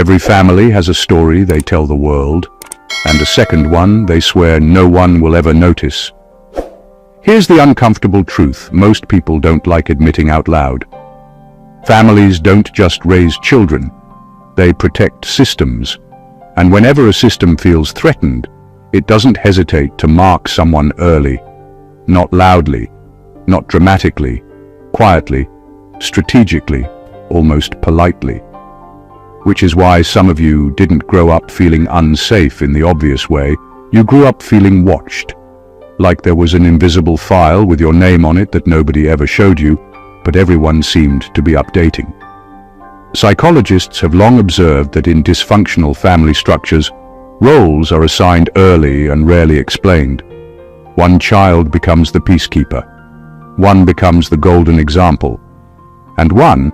Every family has a story they tell the world, and a second one they swear no one will ever notice. Here's the uncomfortable truth most people don't like admitting out loud. Families don't just raise children, they protect systems. And whenever a system feels threatened, it doesn't hesitate to mark someone early. Not loudly, not dramatically, quietly, strategically, almost politely. Which is why some of you didn't grow up feeling unsafe in the obvious way. You grew up feeling watched, like there was an invisible file with your name on it that nobody ever showed you, but everyone seemed to be updating. Psychologists have long observed that in dysfunctional family structures, roles are assigned early and rarely explained. One child becomes the peacekeeper, one becomes the golden example, and one,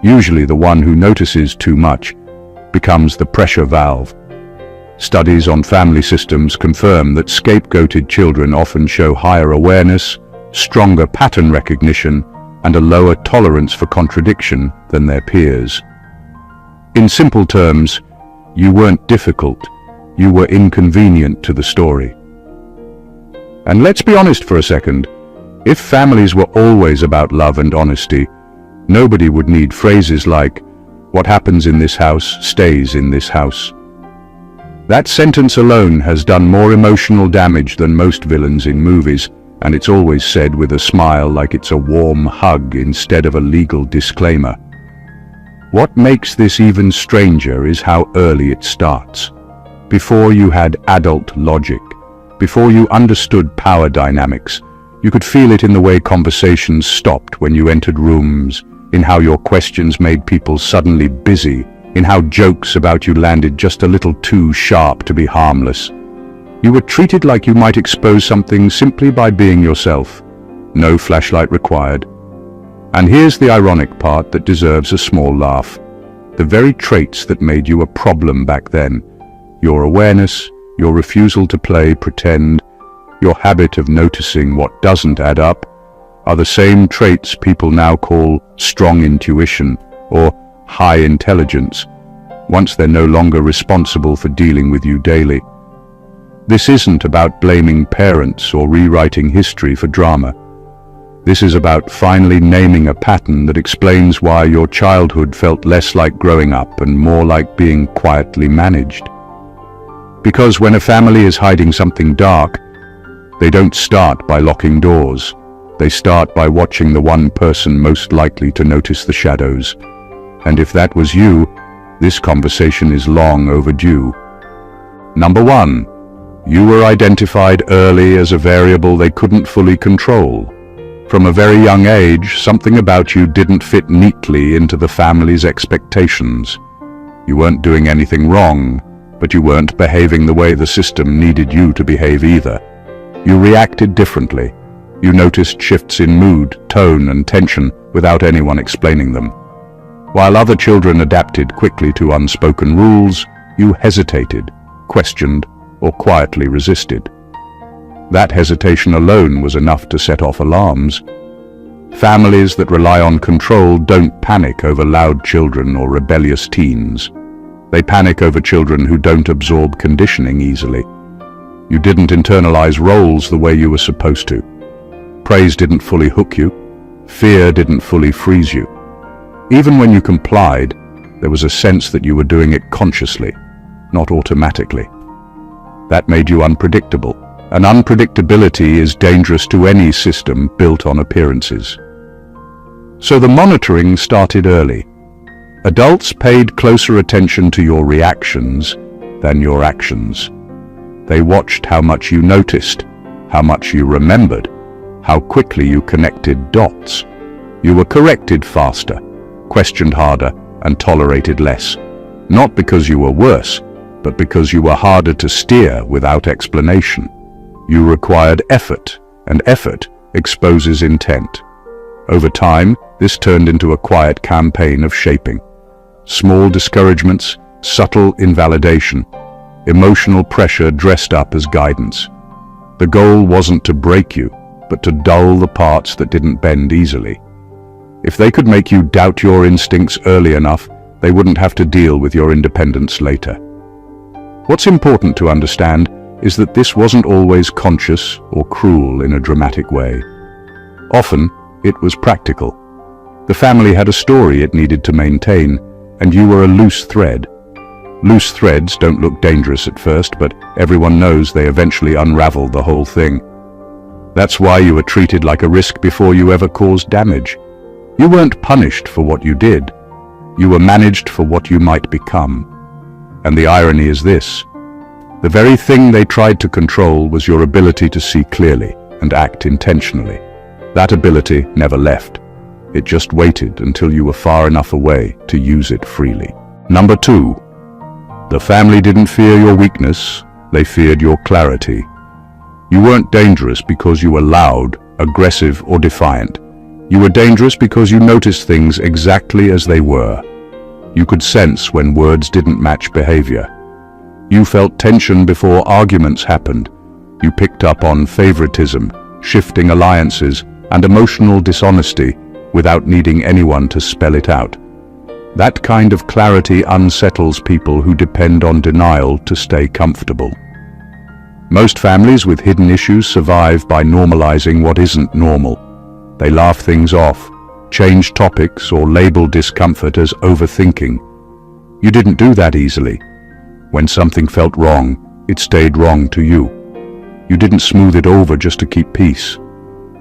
usually the one who notices too much, becomes the pressure valve. Studies on family systems confirm that scapegoated children often show higher awareness, stronger pattern recognition, and a lower tolerance for contradiction than their peers. In simple terms, you weren't difficult, you were inconvenient to the story. And let's be honest for a second, if families were always about love and honesty, nobody would need phrases like, "What happens in this house stays in this house." That sentence alone has done more emotional damage than most villains in movies, and it's always said with a smile like it's a warm hug instead of a legal disclaimer. What makes this even stranger is how early it starts. Before you had adult logic, before you understood power dynamics, you could feel it in the way conversations stopped when you entered rooms, in how your questions made people suddenly busy, in how jokes about you landed just a little too sharp to be harmless. You were treated like you might expose something simply by being yourself. No flashlight required. And here's the ironic part that deserves a small laugh. The very traits that made you a problem back then, your awareness, your refusal to play pretend, your habit of noticing what doesn't add up, are the same traits people now call strong intuition or high intelligence, once they're no longer responsible for dealing with you daily. This isn't about blaming parents or rewriting history for drama. This is about finally naming a pattern that explains why your childhood felt less like growing up and more like being quietly managed. Because when a family is hiding something dark, they don't start by locking doors. They start by watching the one person most likely to notice the shadows. And if that was you, this conversation is long overdue. Number 1. You were identified early as a variable they couldn't fully control. From a very young age, something about you didn't fit neatly into the family's expectations. You weren't doing anything wrong, but you weren't behaving the way the system needed you to behave either. You reacted differently. You noticed shifts in mood, tone, and tension without anyone explaining them. While other children adapted quickly to unspoken rules, you hesitated, questioned, or quietly resisted. That hesitation alone was enough to set off alarms. Families that rely on control don't panic over loud children or rebellious teens. They panic over children who don't absorb conditioning easily. You didn't internalize roles the way you were supposed to. Praise didn't fully hook you. Fear didn't fully freeze you. Even when you complied, there was a sense that you were doing it consciously, not automatically. That made you unpredictable, and unpredictability is dangerous to any system built on appearances. So the monitoring started early. Adults paid closer attention to your reactions than your actions. They watched how much you noticed, how much you remembered, how quickly you connected dots. You were corrected faster, questioned harder, and tolerated less. Not because you were worse, but because you were harder to steer without explanation. You required effort, and effort exposes intent. Over time, this turned into a quiet campaign of shaping. Small discouragements, subtle invalidation, emotional pressure dressed up as guidance. The goal wasn't to break you, but to dull the parts that didn't bend easily. If they could make you doubt your instincts early enough, they wouldn't have to deal with your independence later. What's important to understand is that this wasn't always conscious or cruel in a dramatic way. Often, it was practical. The family had a story it needed to maintain, and you were a loose thread. Loose threads don't look dangerous at first, but everyone knows they eventually unravel the whole thing. That's why you were treated like a risk before you ever caused damage. You weren't punished for what you did. You were managed for what you might become. And the irony is this: the very thing they tried to control was your ability to see clearly and act intentionally. That ability never left. It just waited until you were far enough away to use it freely. Number 2. The family didn't fear your weakness, they feared your clarity. You weren't dangerous because you were loud, aggressive, or defiant. You were dangerous because you noticed things exactly as they were. You could sense when words didn't match behavior. You felt tension before arguments happened. You picked up on favoritism, shifting alliances, and emotional dishonesty without needing anyone to spell it out. That kind of clarity unsettles people who depend on denial to stay comfortable. Most families with hidden issues survive by normalizing what isn't normal. They laugh things off, change topics, or label discomfort as overthinking. You didn't do that easily. When something felt wrong, it stayed wrong to you. You didn't smooth it over just to keep peace.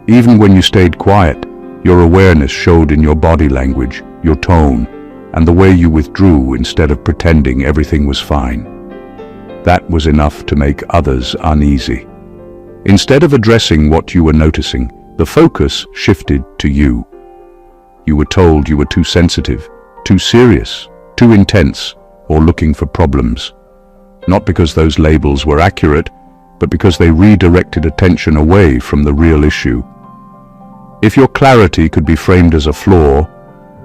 Even when you stayed quiet, your awareness showed in your body language, your tone, and the way you withdrew instead of pretending everything was fine. That was enough to make others uneasy. Instead of addressing what you were noticing, the focus shifted to you. You were told you were too sensitive, too serious, too intense, or looking for problems. Not because those labels were accurate, but because they redirected attention away from the real issue. If your clarity could be framed as a flaw,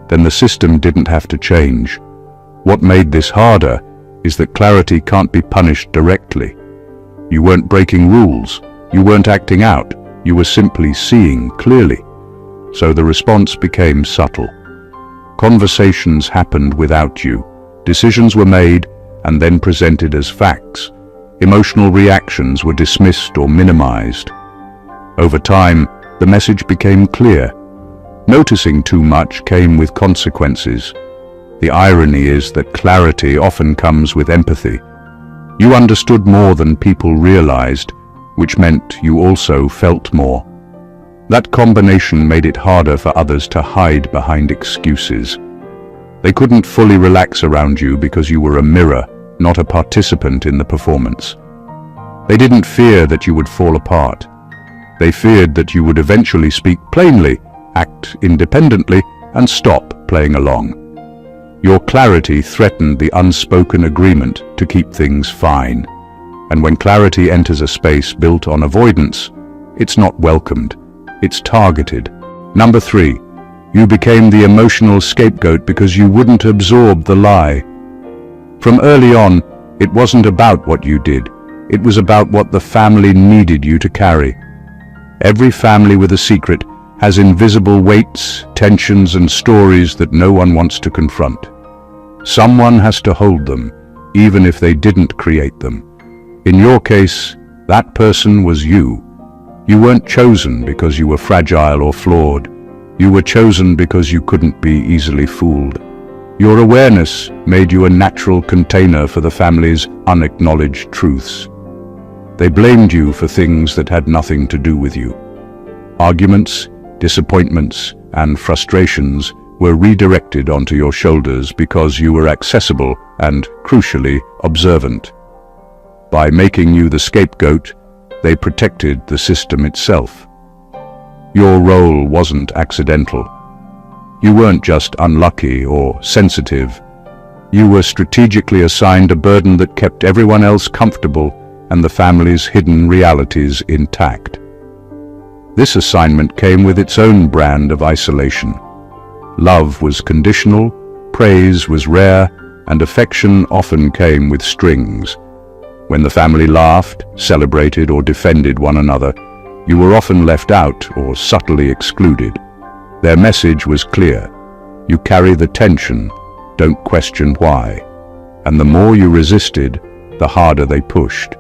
then the system didn't have to change. What made this harder is that clarity can't be punished directly. You weren't breaking rules, you weren't acting out, you were simply seeing clearly. So the response became subtle. Conversations happened without you. Decisions were made and then presented as facts. Emotional reactions were dismissed or minimized. Over time, the message became clear. Noticing too much came with consequences. The irony is that clarity often comes with empathy. You understood more than people realized, which meant you also felt more. That combination made it harder for others to hide behind excuses. They couldn't fully relax around you because you were a mirror, not a participant in the performance. They didn't fear that you would fall apart. They feared that you would eventually speak plainly, act independently, and stop playing along. Your clarity threatened the unspoken agreement to keep things fine. And when clarity enters a space built on avoidance, it's not welcomed, it's targeted. Number 3, you became the emotional scapegoat because you wouldn't absorb the lie. From early on, it wasn't about what you did. It was about what the family needed you to carry. Every family with a secret has invisible weights, tensions, and stories that no one wants to confront. Someone has to hold them, even if they didn't create them. In your case, that person was you. You weren't chosen because you were fragile or flawed. You were chosen because you couldn't be easily fooled. Your awareness made you a natural container for the family's unacknowledged truths. They blamed you for things that had nothing to do with you. Arguments, disappointments, and frustrations were redirected onto your shoulders because you were accessible and, crucially, observant. By making you the scapegoat, they protected the system itself. Your role wasn't accidental. You weren't just unlucky or sensitive. You were strategically assigned a burden that kept everyone else comfortable and the family's hidden realities intact. This assignment came with its own brand of isolation. Love was conditional, praise was rare, and affection often came with strings. When the family laughed, celebrated, or defended one another, you were often left out or subtly excluded. Their message was clear. You carry the tension, don't question why. And the more you resisted, the harder they pushed.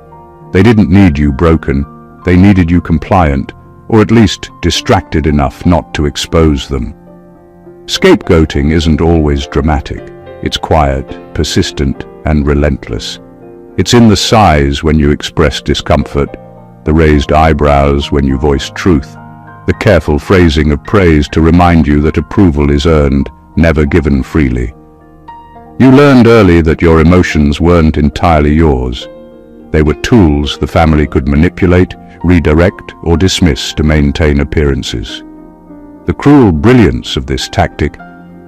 They didn't need you broken, they needed you compliant, or at least distracted enough not to expose them. Scapegoating isn't always dramatic. It's quiet, persistent, and relentless. It's in the sighs when you express discomfort, the raised eyebrows when you voice truth, the careful phrasing of praise to remind you that approval is earned, never given freely. You learned early that your emotions weren't entirely yours. They were tools the family could manipulate, redirect, or dismiss to maintain appearances. The cruel brilliance of this tactic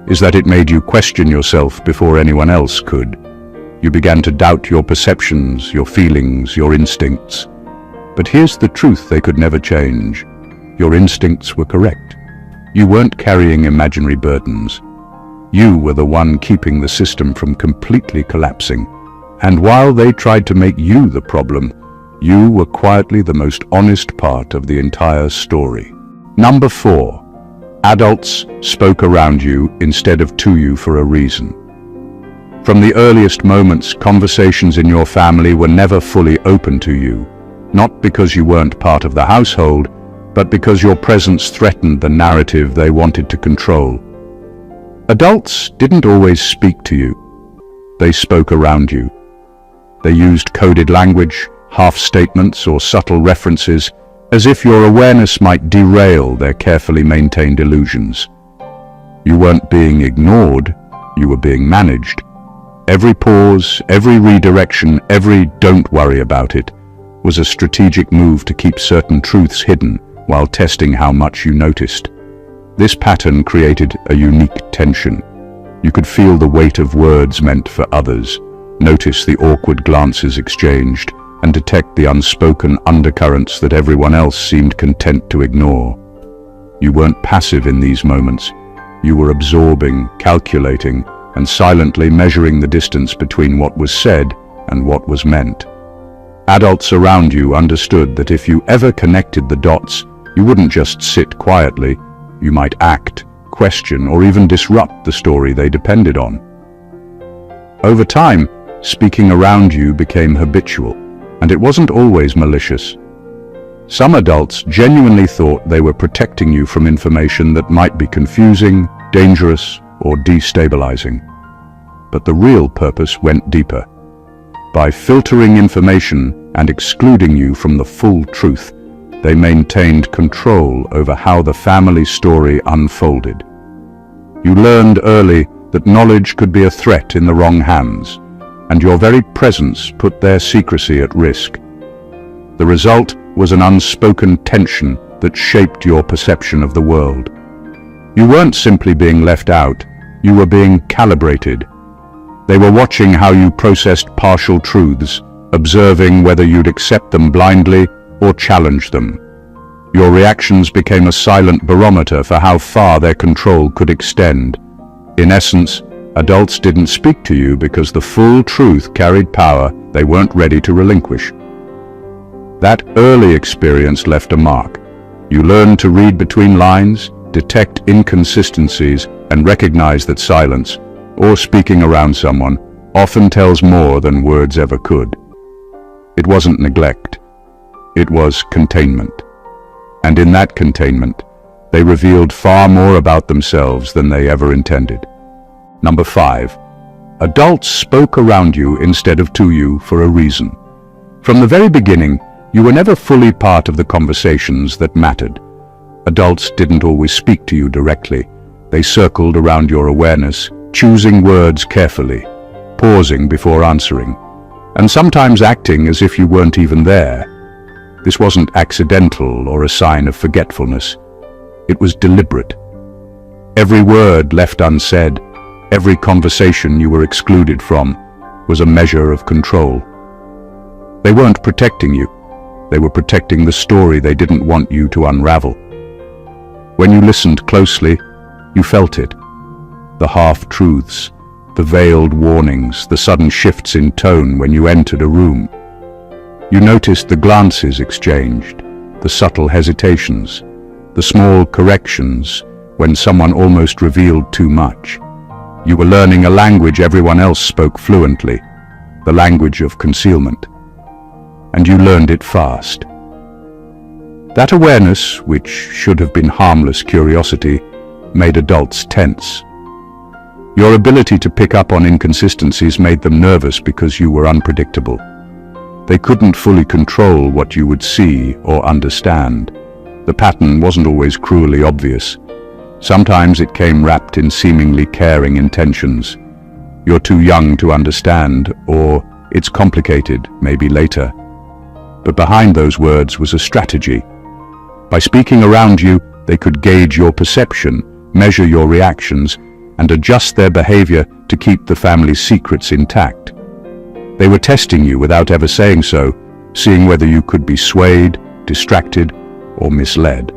is that it made you question yourself before anyone else could. You began to doubt your perceptions, your feelings, your instincts. But here's the truth they could never change. Your instincts were correct. You weren't carrying imaginary burdens. You were the one keeping the system from completely collapsing. And while they tried to make you the problem, you were quietly the most honest part of the entire story. Number 4. Adults spoke around you instead of to you for a reason. From the earliest moments, conversations in your family were never fully open to you, not because you weren't part of the household, but because your presence threatened the narrative they wanted to control. Adults didn't always speak to you. They spoke around you. They used coded language, half-statements, or subtle references, as if your awareness might derail their carefully maintained illusions. You weren't being ignored, you were being managed. Every pause, every redirection, every "don't worry about it" was a strategic move to keep certain truths hidden while testing how much you noticed. This pattern created a unique tension. You could feel the weight of words meant for others, notice the awkward glances exchanged, and detect the unspoken undercurrents that everyone else seemed content to ignore. You weren't passive in these moments. You were absorbing, calculating, and silently measuring the distance between what was said and what was meant. Adults around you understood that if you ever connected the dots, you wouldn't just sit quietly. You might act, question, or even disrupt the story they depended on. Over time, speaking around you became habitual, and it wasn't always malicious. Some adults genuinely thought they were protecting you from information that might be confusing, dangerous, or destabilizing. But the real purpose went deeper. By filtering information and excluding you from the full truth, they maintained control over how the family story unfolded. You learned early that knowledge could be a threat in the wrong hands, and your very presence put their secrecy at risk. The result was an unspoken tension that shaped your perception of the world. You weren't simply being left out, you were being calibrated. They were watching how you processed partial truths, observing whether you'd accept them blindly or challenge them. Your reactions became a silent barometer for how far their control could extend. In essence, adults didn't speak to you because the full truth carried power they weren't ready to relinquish. That early experience left a mark. You learned to read between lines, detect inconsistencies, and recognize that silence, or speaking around someone, often tells more than words ever could. It wasn't neglect. It was containment. And in that containment, they revealed far more about themselves than they ever intended. Number 5. Adults spoke around you instead of to you for a reason. From the very beginning, you were never fully part of the conversations that mattered. Adults didn't always speak to you directly. They circled around your awareness, choosing words carefully, pausing before answering, and sometimes acting as if you weren't even there. This wasn't accidental or a sign of forgetfulness. It was deliberate. Every word left unsaid, every conversation you were excluded from, was a measure of control. They weren't protecting you. They were protecting the story they didn't want you to unravel. When you listened closely, you felt it. The half-truths, the veiled warnings, the sudden shifts in tone when you entered a room. You noticed the glances exchanged, the subtle hesitations, the small corrections when someone almost revealed too much. You were learning a language everyone else spoke fluently, the language of concealment. And you learned it fast. That awareness, which should have been harmless curiosity, made adults tense. Your ability to pick up on inconsistencies made them nervous because you were unpredictable. They couldn't fully control what you would see or understand. The pattern wasn't always cruelly obvious. Sometimes it came wrapped in seemingly caring intentions. You're too young to understand, or it's complicated, maybe later. But behind those words was a strategy. By speaking around you, they could gauge your perception, measure your reactions, and adjust their behavior to keep the family's secrets intact. They were testing you without ever saying so, seeing whether you could be swayed, distracted, or misled.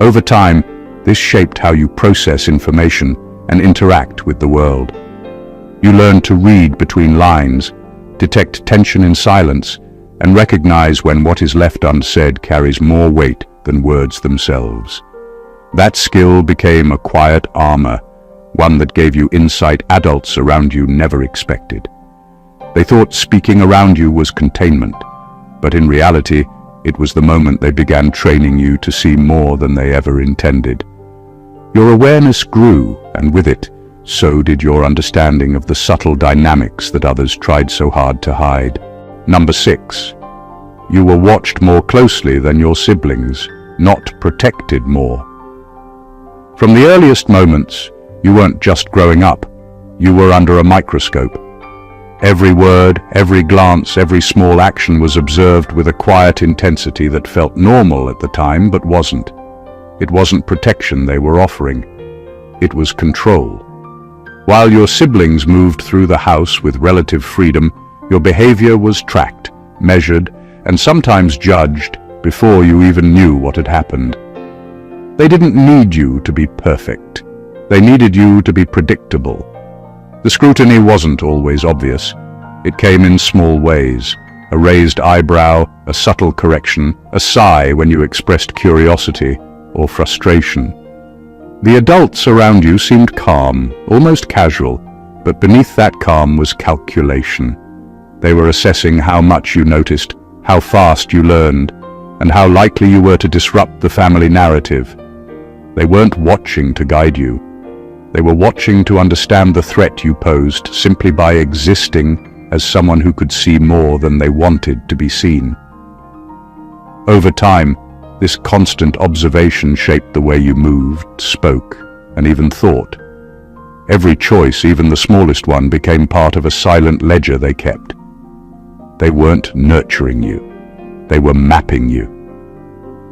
Over time, this shaped how you process information and interact with the world. You learned to read between lines, detect tension in silence, and recognize when what is left unsaid carries more weight than words themselves. That skill became a quiet armor, one that gave you insight adults around you never expected. They thought speaking around you was containment, but in reality, it was the moment they began training you to see more than they ever intended. Your awareness grew, and with it, so did your understanding of the subtle dynamics that others tried so hard to hide. Number 6. You were watched more closely than your siblings, not protected more. From the earliest moments, you weren't just growing up, you were under a microscope. Every word, every glance, every small action was observed with a quiet intensity that felt normal at the time but wasn't. It wasn't protection they were offering. It was control. While your siblings moved through the house with relative freedom, your behavior was tracked, measured, and sometimes judged before you even knew what had happened. They didn't need you to be perfect. They needed you to be predictable. The scrutiny wasn't always obvious. It came in small ways. A raised eyebrow, a subtle correction, a sigh when you expressed curiosity or frustration. The adults around you seemed calm, almost casual, but beneath that calm was calculation. They were assessing how much you noticed, how fast you learned, and how likely you were to disrupt the family narrative. They weren't watching to guide you. They were watching to understand the threat you posed simply by existing as someone who could see more than they wanted to be seen. Over time, this constant observation shaped the way you moved, spoke, and even thought. Every choice, even the smallest one, became part of a silent ledger they kept. They weren't nurturing you. They were mapping you.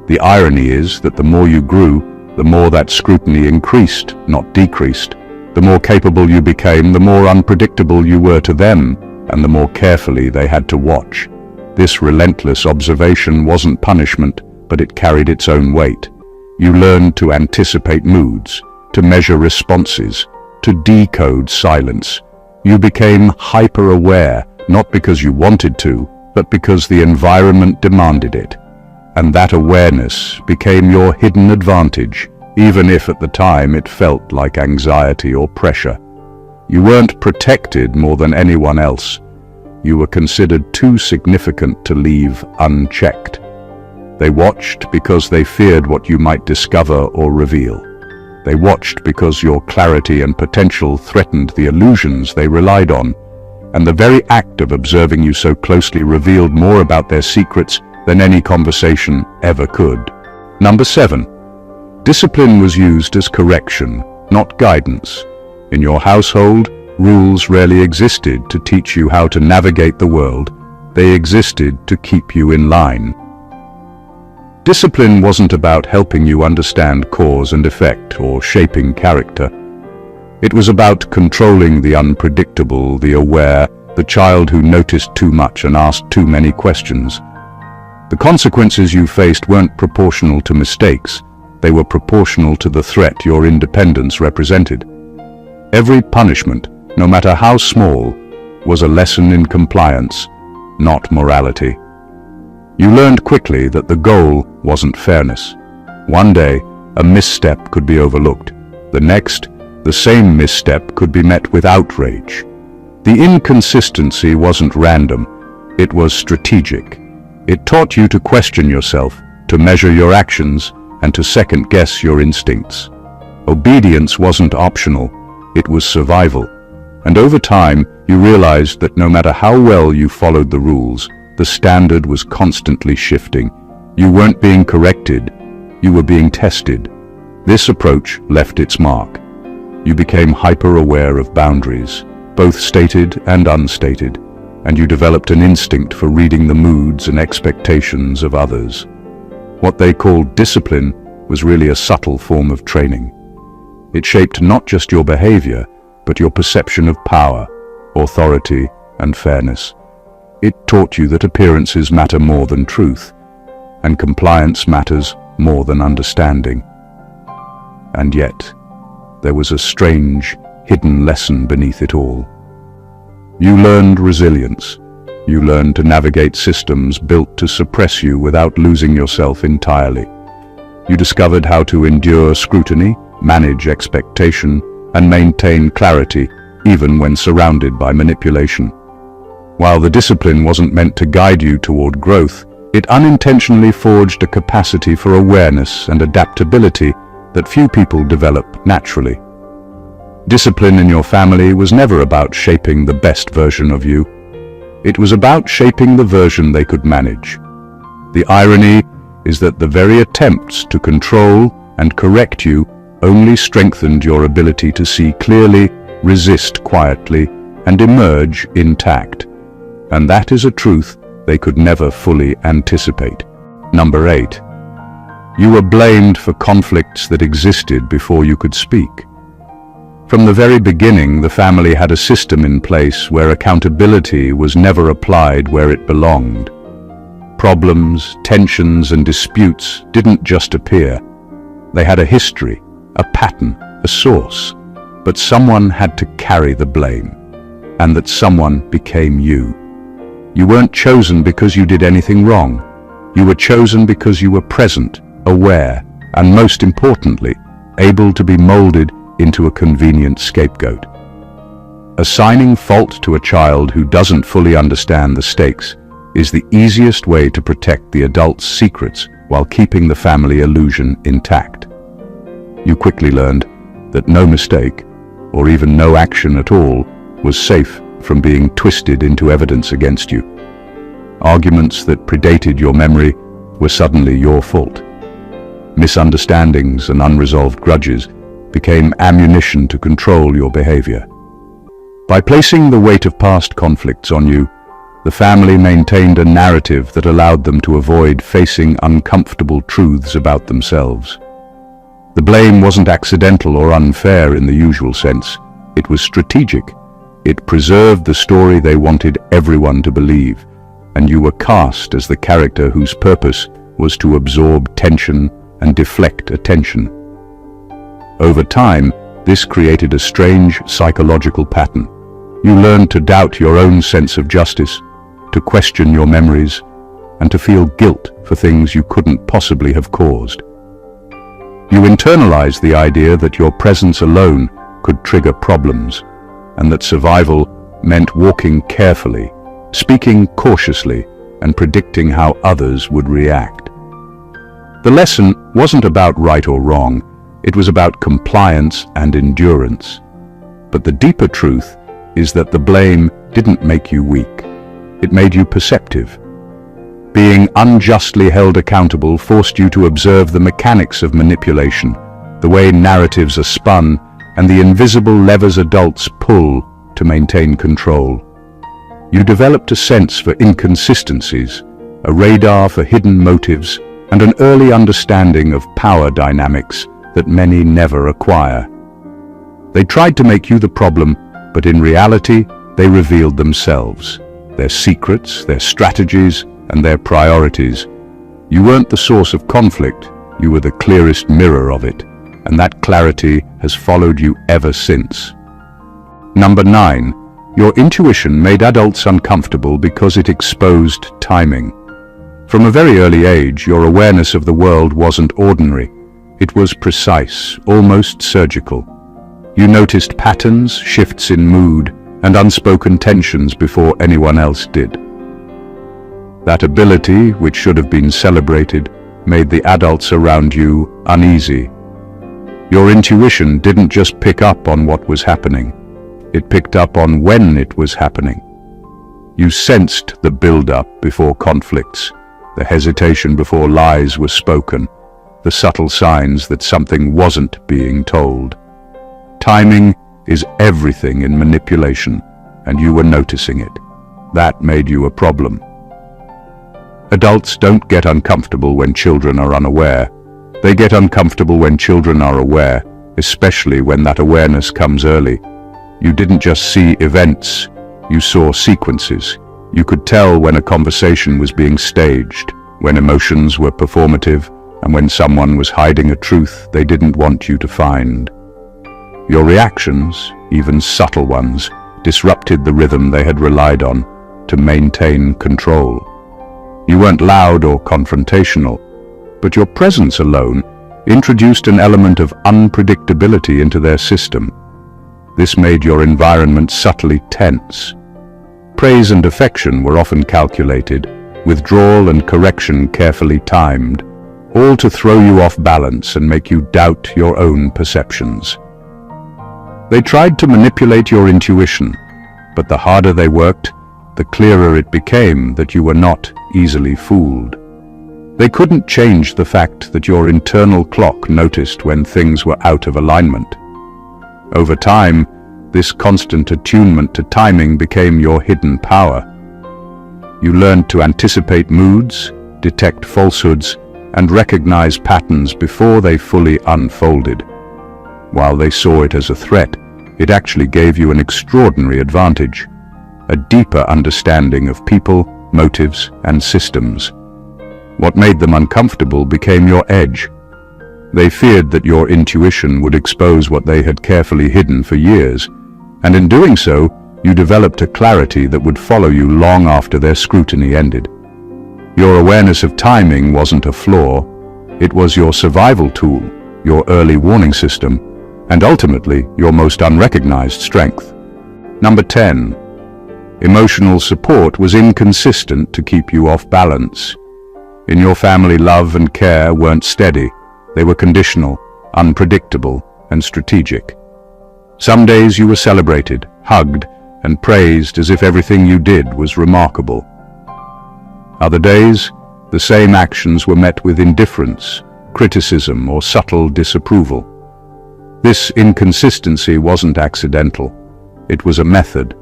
The irony is that the more you grew, the more that scrutiny increased, not decreased. The more capable you became, the more unpredictable you were to them, and the more carefully they had to watch. This relentless observation wasn't punishment, but it carried its own weight. You learned to anticipate moods, to measure responses, to decode silence. You became hyper-aware, not because you wanted to, but because the environment demanded it. And that awareness became your hidden advantage, even if at the time it felt like anxiety or pressure. You weren't protected more than anyone else. You were considered too significant to leave unchecked. They watched because they feared what you might discover or reveal. They watched because your clarity and potential threatened the illusions they relied on. And the very act of observing you so closely revealed more about their secrets than any conversation ever could. Number 7. Discipline was used as correction, not guidance. In your household, rules rarely existed to teach you how to navigate the world. They existed to keep you in line. Discipline wasn't about helping you understand cause and effect or shaping character. It was about controlling the unpredictable, the aware, the child who noticed too much and asked too many questions. The consequences you faced weren't proportional to mistakes. They were proportional to the threat your independence represented. Every punishment, no matter how small, was a lesson in compliance, not morality. You learned quickly that the goal wasn't fairness. One day, a misstep could be overlooked. The next, The same misstep could be met with outrage. The inconsistency wasn't random, it was strategic. It taught you to question yourself, to measure your actions, and to second-guess your instincts. Obedience wasn't optional, it was survival. And over time, you realized that no matter how well you followed the rules, the standard was constantly shifting. You weren't being corrected, you were being tested. This approach left its mark. You became hyper-aware of boundaries, both stated and unstated, and you developed an instinct for reading the moods and expectations of others. What they called discipline was really a subtle form of training. It shaped not just your behavior, but your perception of power, authority, and fairness. It taught you that appearances matter more than truth, and compliance matters more than understanding. And yet, there was a strange, hidden lesson beneath it all. You learned resilience. You learned to navigate systems built to suppress you without losing yourself entirely. You discovered how to endure scrutiny, manage expectation, and maintain clarity even when surrounded by manipulation. While the discipline wasn't meant to guide you toward growth, it unintentionally forged a capacity for awareness and adaptability that few people develop naturally. Discipline in your family was never about shaping the best version of you. It was about shaping the version they could manage. The irony is that the very attempts to control and correct you only strengthened your ability to see clearly, resist quietly, and emerge intact. And that is a truth they could never fully anticipate. Number 8. You were blamed for conflicts that existed before you could speak. From the very beginning, the family had a system in place where accountability was never applied where it belonged. Problems, tensions, and disputes didn't just appear. They had a history, a pattern, a source. But someone had to carry the blame, and that someone became you. You weren't chosen because you did anything wrong. You were chosen because you were present, aware, and most importantly, able to be molded into a convenient scapegoat. Assigning fault to a child who doesn't fully understand the stakes is the easiest way to protect the adult's secrets while keeping the family illusion intact. You quickly learned that no mistake, or even no action at all, was safe from being twisted into evidence against you. Arguments that predated your memory were suddenly your fault. Misunderstandings and unresolved grudges became ammunition to control your behavior. By placing the weight of past conflicts on you, the family maintained a narrative that allowed them to avoid facing uncomfortable truths about themselves. The blame wasn't accidental or unfair in the usual sense. It was strategic. It preserved the story they wanted everyone to believe, and you were cast as the character whose purpose was to absorb tension and deflect attention. Over time, this created a strange psychological pattern. You learned to doubt your own sense of justice, to question your memories, and to feel guilt for things you couldn't possibly have caused. You internalized the idea that your presence alone could trigger problems, and that survival meant walking carefully, speaking cautiously, and predicting how others would react. The lesson wasn't about right or wrong, it was about compliance and endurance. But the deeper truth is that the blame didn't make you weak. It made you perceptive. Being unjustly held accountable forced you to observe the mechanics of manipulation, the way narratives are spun, and the invisible levers adults pull to maintain control. You developed a sense for inconsistencies, a radar for hidden motives, and an early understanding of power dynamics that many never acquire. They tried to make you the problem, but in reality, they revealed themselves, their secrets, their strategies, and their priorities. You weren't the source of conflict, you were the clearest mirror of it, and that clarity has followed you ever since. Number 9. Your intuition made adults uncomfortable because it exposed timing. From a very early age, your awareness of the world wasn't ordinary. It was precise, almost surgical. You noticed patterns, shifts in mood, and unspoken tensions before anyone else did. That ability, which should have been celebrated, made the adults around you uneasy. Your intuition didn't just pick up on what was happening. It picked up on when it was happening. You sensed the build-up before conflicts, the hesitation before lies were spoken, the subtle signs that something wasn't being told. Timing is everything in manipulation, and you were noticing it. That made you a problem. Adults don't get uncomfortable when children are unaware. They get uncomfortable when children are aware, especially when that awareness comes early. You didn't just see events, you saw sequences. You could tell when a conversation was being staged, when emotions were performative, and when someone was hiding a truth they didn't want you to find. Your reactions, even subtle ones, disrupted the rhythm they had relied on to maintain control. You weren't loud or confrontational, but your presence alone introduced an element of unpredictability into their system. This made your environment subtly tense. Praise and affection were often calculated, withdrawal and correction carefully timed, all to throw you off balance and make you doubt your own perceptions. They tried to manipulate your intuition, but the harder they worked, the clearer it became that you were not easily fooled. They couldn't change the fact that your internal clock noticed when things were out of alignment. Over time, this constant attunement to timing became your hidden power. You learned to anticipate moods, detect falsehoods, and recognize patterns before they fully unfolded. While they saw it as a threat, it actually gave you an extraordinary advantage, a deeper understanding of people, motives, and systems. What made them uncomfortable became your edge. They feared that your intuition would expose what they had carefully hidden for years, and in doing so, you developed a clarity that would follow you long after their scrutiny ended. Your awareness of timing wasn't a flaw, it was your survival tool, your early warning system, and ultimately your most unrecognized strength. Number 10. Emotional support was inconsistent to keep you off balance. In your family, love and care weren't steady. They were conditional, unpredictable, and strategic. Some days you were celebrated, hugged, and praised as if everything you did was remarkable. Other days, the same actions were met with indifference, criticism, or subtle disapproval. This inconsistency wasn't accidental. It was a method.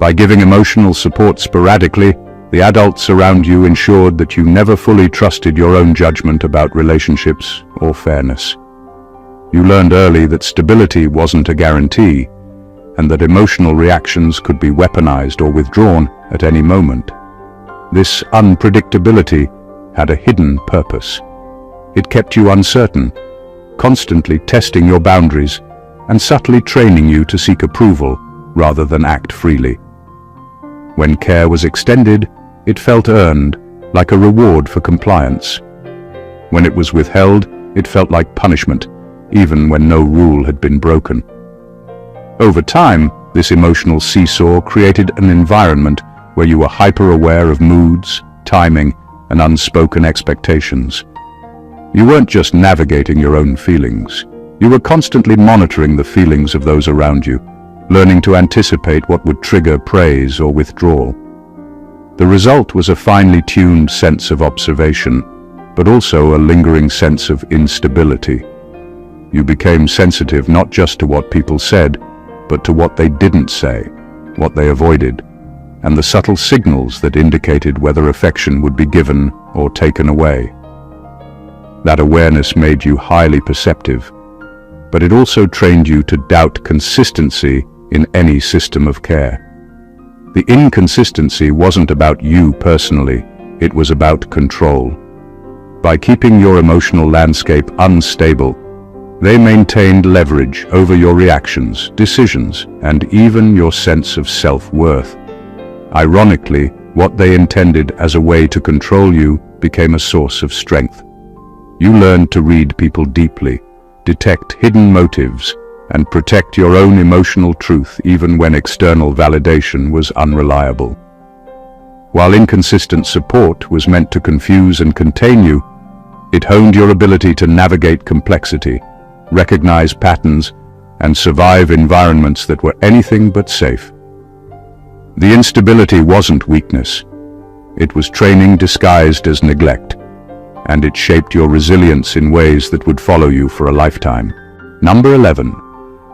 By giving emotional support sporadically, the adults around you ensured that you never fully trusted your own judgment about relationships or fairness. You learned early that stability wasn't a guarantee, and that emotional reactions could be weaponized or withdrawn at any moment. This unpredictability had a hidden purpose. It kept you uncertain, constantly testing your boundaries and subtly training you to seek approval rather than act freely. When care was extended, it felt earned, like a reward for compliance. When it was withheld, it felt like punishment, even when no rule had been broken. Over time, this emotional seesaw created an environment where you were hyper-aware of moods, timing, and unspoken expectations. You weren't just navigating your own feelings. You were constantly monitoring the feelings of those around you, learning to anticipate what would trigger praise or withdrawal. The result was a finely tuned sense of observation, but also a lingering sense of instability. You became sensitive not just to what people said, but to what they didn't say, what they avoided, and the subtle signals that indicated whether affection would be given or taken away. That awareness made you highly perceptive, but it also trained you to doubt consistency in any system of care. The inconsistency wasn't about you personally, it was about control. By keeping your emotional landscape unstable, they maintained leverage over your reactions, decisions, and even your sense of self-worth. Ironically, what they intended as a way to control you became a source of strength. You learned to read people deeply, detect hidden motives, and protect your own emotional truth even when external validation was unreliable. While inconsistent support was meant to confuse and contain you, it honed your ability to navigate complexity, recognize patterns, and survive environments that were anything but safe. The instability wasn't weakness. It was training disguised as neglect, and it shaped your resilience in ways that would follow you for a lifetime. Number 11.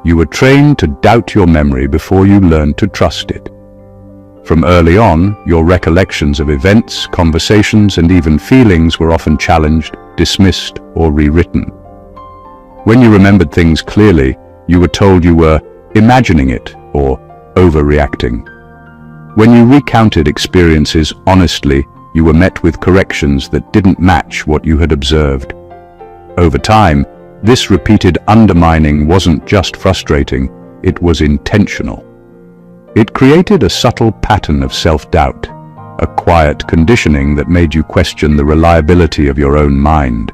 You were trained to doubt your memory before you learned to trust it. From early on, your recollections of events, conversations, and even feelings were often challenged, dismissed, or rewritten. When you remembered things clearly, you were told you were imagining it or overreacting. When you recounted experiences honestly, you were met with corrections that didn't match what you had observed. Over time, this repeated undermining wasn't just frustrating, it was intentional. It created a subtle pattern of self-doubt, a quiet conditioning that made you question the reliability of your own mind.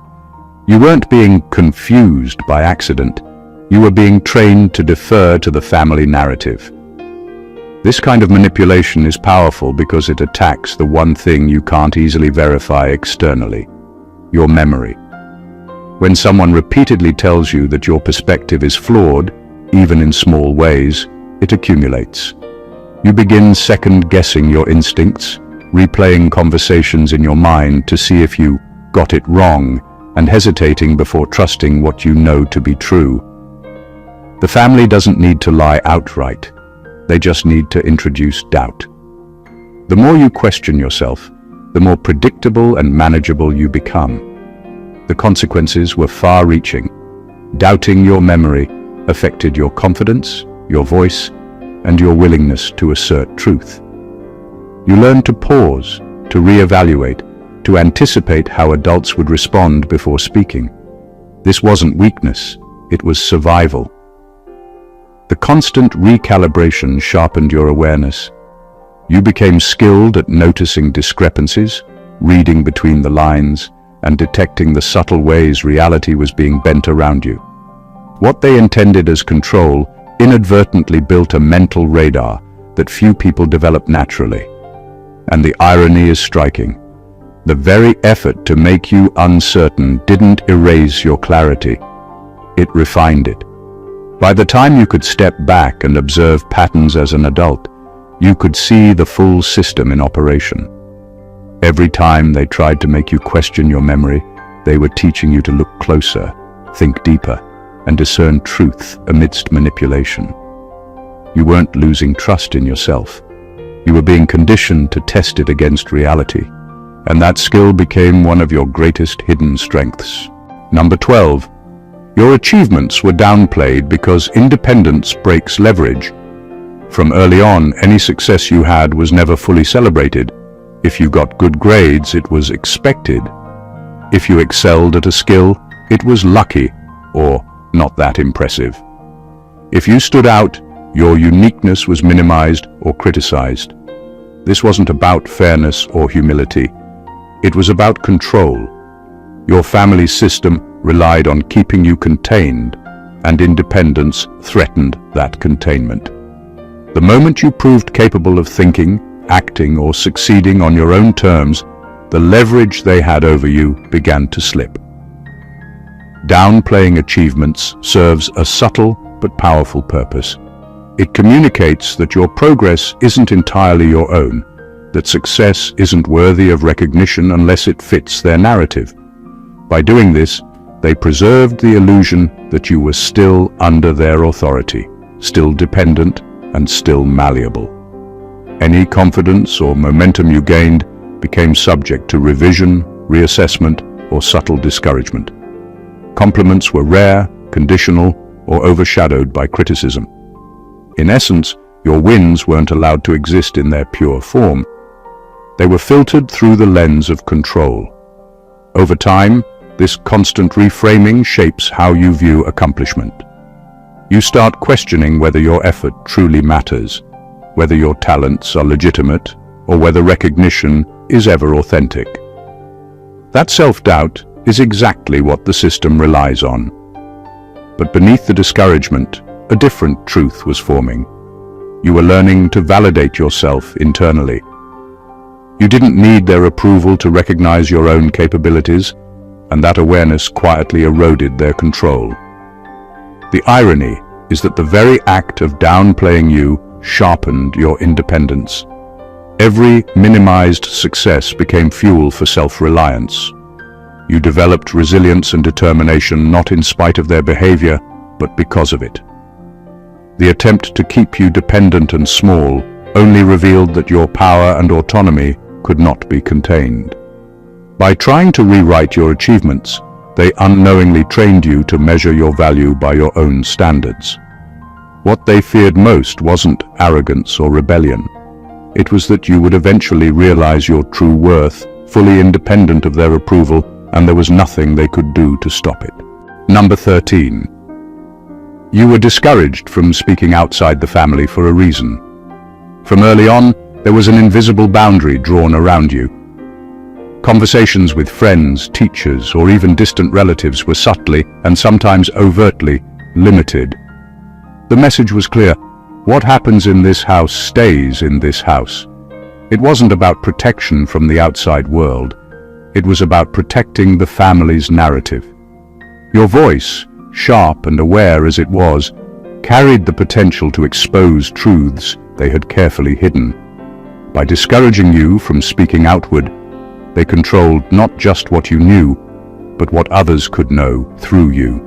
You weren't being confused by accident, you were being trained to defer to the family narrative. This kind of manipulation is powerful because it attacks the one thing you can't easily verify externally: your memory. When someone repeatedly tells you that your perspective is flawed, even in small ways, it accumulates. You begin second-guessing your instincts, replaying conversations in your mind to see if you got it wrong, and hesitating before trusting what you know to be true. The family doesn't need to lie outright. They just need to introduce doubt. The more you question yourself, the more predictable and manageable you become. The consequences were far-reaching. Doubting your memory affected your confidence, your voice, and your willingness to assert truth. You learned to pause, to reevaluate, to anticipate how adults would respond before speaking. This wasn't weakness, it was survival. The constant recalibration sharpened your awareness. You became skilled at noticing discrepancies, reading between the lines, and detecting the subtle ways reality was being bent around you. What they intended as control inadvertently built a mental radar that few people develop naturally. And the irony is striking. The very effort to make you uncertain didn't erase your clarity. It refined it. By the time you could step back and observe patterns as an adult, you could see the full system in operation. Every time they tried to make you question your memory, they were teaching you to look closer, think deeper, and discern truth amidst manipulation. You weren't losing trust in yourself. You were being conditioned to test it against reality, and that skill became one of your greatest hidden strengths. Number 12. Your achievements were downplayed because independence breaks leverage. From early on, any success you had was never fully celebrated. If you got good grades, it was expected. If you excelled at a skill, it was lucky or not that impressive. If you stood out, your uniqueness was minimized or criticized. This wasn't about fairness or humility. It was about control. Your family system relied on keeping you contained, and independence threatened that containment. The moment you proved capable of thinking, acting, or succeeding on your own terms, the leverage they had over you began to slip. Downplaying achievements serves a subtle but powerful purpose. It communicates that your progress isn't entirely your own, that success isn't worthy of recognition unless it fits their narrative. By doing this, they preserved the illusion that you were still under their authority, still dependent, and still malleable. Any confidence or momentum you gained became subject to revision, reassessment, or subtle discouragement. Compliments were rare, conditional, or overshadowed by criticism. In essence, your wins weren't allowed to exist in their pure form. They were filtered through the lens of control. Over time, this constant reframing shapes how you view accomplishment. You start questioning whether your effort truly matters, whether your talents are legitimate, or whether recognition is ever authentic. That self-doubt is exactly what the system relies on. But beneath the discouragement, a different truth was forming. You were learning to validate yourself internally. You didn't need their approval to recognize your own capabilities, and that awareness quietly eroded their control. The irony is that the very act of downplaying you sharpened your independence. Every minimized success became fuel for self-reliance. You developed resilience and determination not in spite of their behavior, but because of it. The attempt to keep you dependent and small only revealed that your power and autonomy could not be contained. By trying to rewrite your achievements, they unknowingly trained you to measure your value by your own standards. What they feared most wasn't arrogance or rebellion. It was that you would eventually realize your true worth, fully independent of their approval, and there was nothing they could do to stop it. Number 13. You were discouraged from speaking outside the family for a reason. From early on, there was an invisible boundary drawn around you. Conversations with friends, teachers, or even distant relatives were subtly and sometimes overtly limited. The message was clear: what happens in this house stays in this house. It wasn't about protection from the outside world. It was about protecting the family's narrative. Your voice, sharp and aware as it was, carried the potential to expose truths they had carefully hidden. By discouraging you from speaking outward, they controlled not just what you knew, but what others could know through you.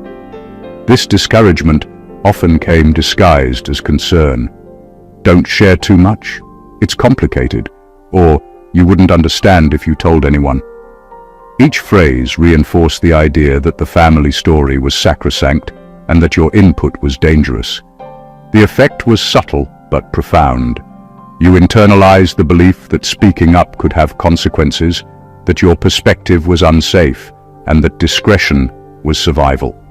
This discouragement often came disguised as concern. Don't share too much. It's complicated. Or you wouldn't understand if you told anyone. Each phrase reinforced the idea that the family story was sacrosanct and that your input was dangerous. The effect was subtle but profound. You internalized the belief that speaking up could have consequences, that your perspective was unsafe, and that discretion was survival.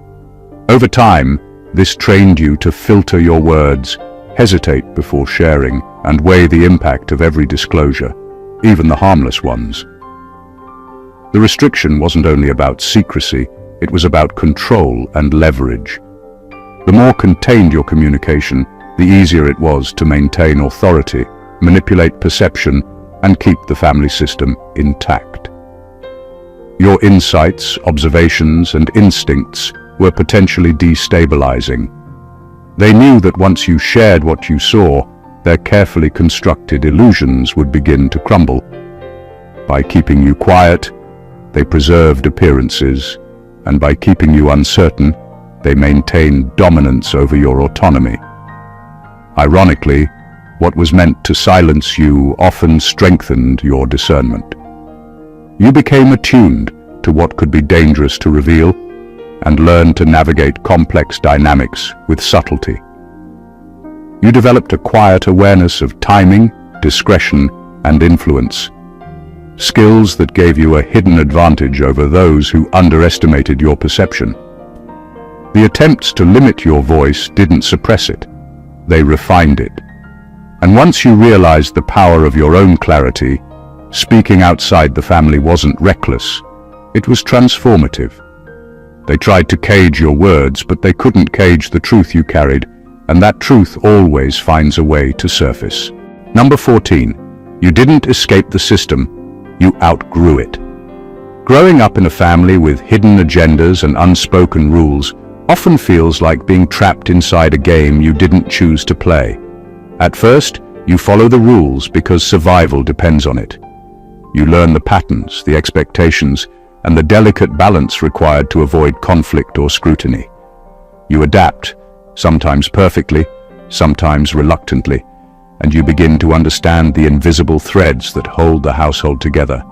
Over time, this trained you to filter your words, hesitate before sharing, and weigh the impact of every disclosure, even the harmless ones. The restriction wasn't only about secrecy, it was about control and leverage. The more contained your communication, the easier it was to maintain authority, manipulate perception, and keep the family system intact. Your insights, observations, and instincts were potentially destabilizing. They knew that once you shared what you saw, their carefully constructed illusions would begin to crumble. By keeping you quiet, they preserved appearances, and by keeping you uncertain, they maintained dominance over your autonomy. Ironically, what was meant to silence you often strengthened your discernment. You became attuned to what could be dangerous to reveal and learned to navigate complex dynamics with subtlety. You developed a quiet awareness of timing, discretion, and influence, skills that gave you a hidden advantage over those who underestimated your perception. The attempts to limit your voice didn't suppress it, they refined it. And once you realized the power of your own clarity, speaking outside the family wasn't reckless, it was transformative. They tried to cage your words, but they couldn't cage the truth you carried, and that truth always finds a way to surface. Number 14. You didn't escape the system, you outgrew it. Growing up in a family with hidden agendas and unspoken rules often feels like being trapped inside a game you didn't choose to play. At first, you follow the rules because survival depends on it. You learn the patterns, the expectations, and the delicate balance required to avoid conflict or scrutiny. You adapt, sometimes perfectly, sometimes reluctantly, and you begin to understand the invisible threads that hold the household together.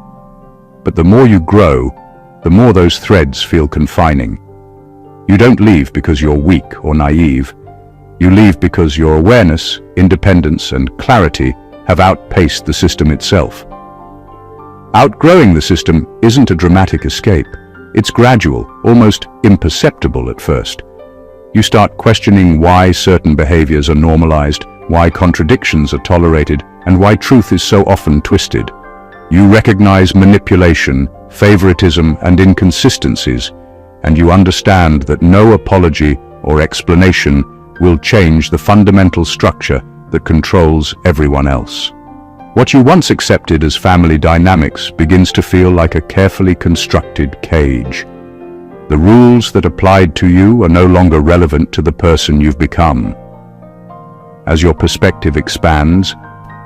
But the more you grow, the more those threads feel confining. You don't leave because you're weak or naive. You leave because your awareness, independence, and clarity have outpaced the system itself. Outgrowing the system isn't a dramatic escape. It's gradual, almost imperceptible at first. You start questioning why certain behaviors are normalized, why contradictions are tolerated, and why truth is so often twisted. You recognize manipulation, favoritism, and inconsistencies, and you understand that no apology or explanation will change the fundamental structure that controls everyone else. What you once accepted as family dynamics begins to feel like a carefully constructed cage. The rules that applied to you are no longer relevant to the person you've become. As your perspective expands,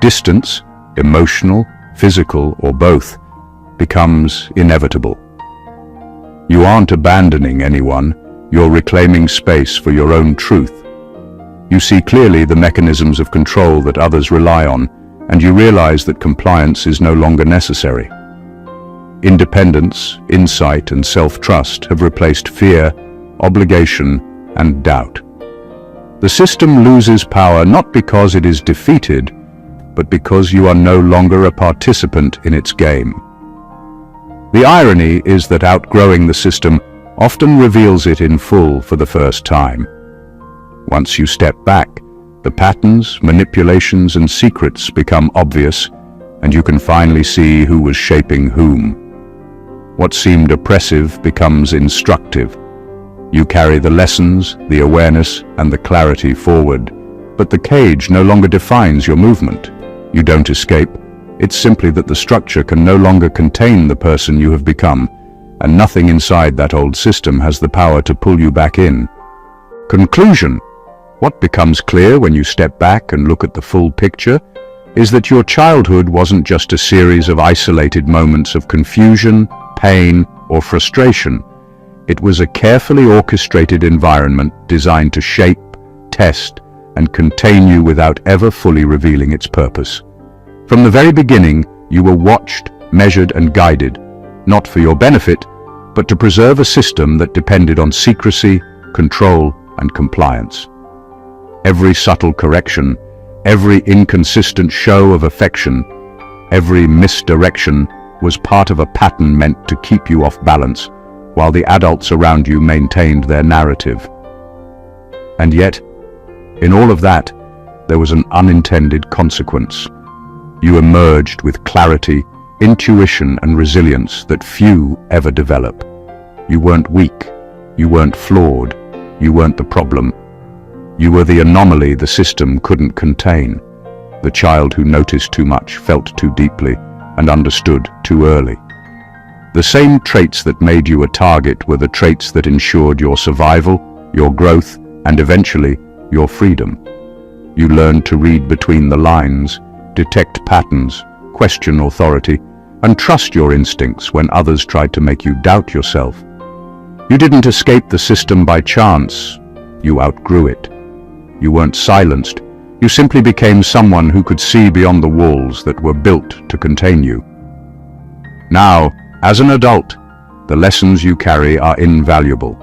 distance, emotional, physical, or both, becomes inevitable. You aren't abandoning anyone, you're reclaiming space for your own truth. You see clearly the mechanisms of control that others rely on, and you realize that compliance is no longer necessary. Independence, insight, and self-trust have replaced fear, obligation, and doubt. The system loses power not because it is defeated, but because you are no longer a participant in its game. The irony is that outgrowing the system often reveals it in full for the first time. Once you step back, the patterns, manipulations, and secrets become obvious, and you can finally see who was shaping whom. What seemed oppressive becomes instructive. You carry the lessons, the awareness, and the clarity forward, but the cage no longer defines your movement. You don't escape. It's simply that the structure can no longer contain the person you have become, and nothing inside that old system has the power to pull you back in. Conclusion: what becomes clear when you step back and look at the full picture is that your childhood wasn't just a series of isolated moments of confusion, pain, or frustration. It was a carefully orchestrated environment designed to shape, test, and contain you without ever fully revealing its purpose. From the very beginning, you were watched, measured, and guided, not for your benefit, but to preserve a system that depended on secrecy, control, and compliance. Every subtle correction, every inconsistent show of affection, every misdirection was part of a pattern meant to keep you off balance, while the adults around you maintained their narrative. And yet, in all of that, there was an unintended consequence. You emerged with clarity, intuition, and resilience that few ever develop. You weren't weak, you weren't flawed, you weren't the problem. You were the anomaly the system couldn't contain, the child who noticed too much, felt too deeply, and understood too early. The same traits that made you a target were the traits that ensured your survival, your growth, and eventually, your freedom. You learned to read between the lines, detect patterns, question authority, and trust your instincts when others tried to make you doubt yourself. You didn't escape the system by chance, you outgrew it. You weren't silenced, you simply became someone who could see beyond the walls that were built to contain you. Now, as an adult, the lessons you carry are invaluable.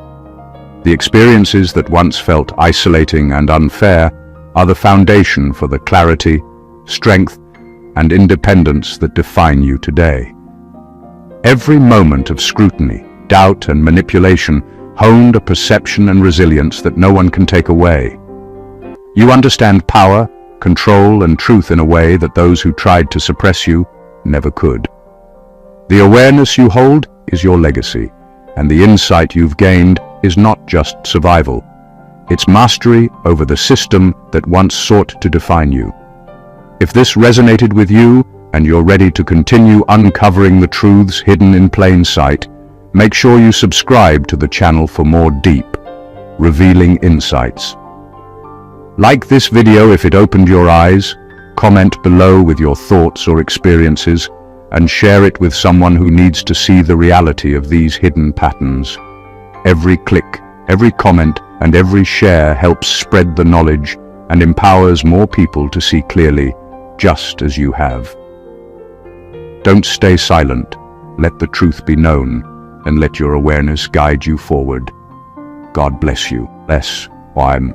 The experiences that once felt isolating and unfair are the foundation for the clarity, strength, and independence that define you today. Every moment of scrutiny, doubt, and manipulation honed a perception and resilience that no one can take away. You understand power, control, and truth in a way that those who tried to suppress you never could. The awareness you hold is your legacy, and the insight you've gained is not just survival. It's mastery over the system that once sought to define you. If this resonated with you, and you're ready to continue uncovering the truths hidden in plain sight, make sure you subscribe to the channel for more deep, revealing insights. Like this video if it opened your eyes, comment below with your thoughts or experiences, and share it with someone who needs to see the reality of these hidden patterns. Every click, every comment, and every share helps spread the knowledge and empowers more people to see clearly, just as you have. Don't stay silent. Let the truth be known, and let your awareness guide you forward. God bless you. Bless. I'm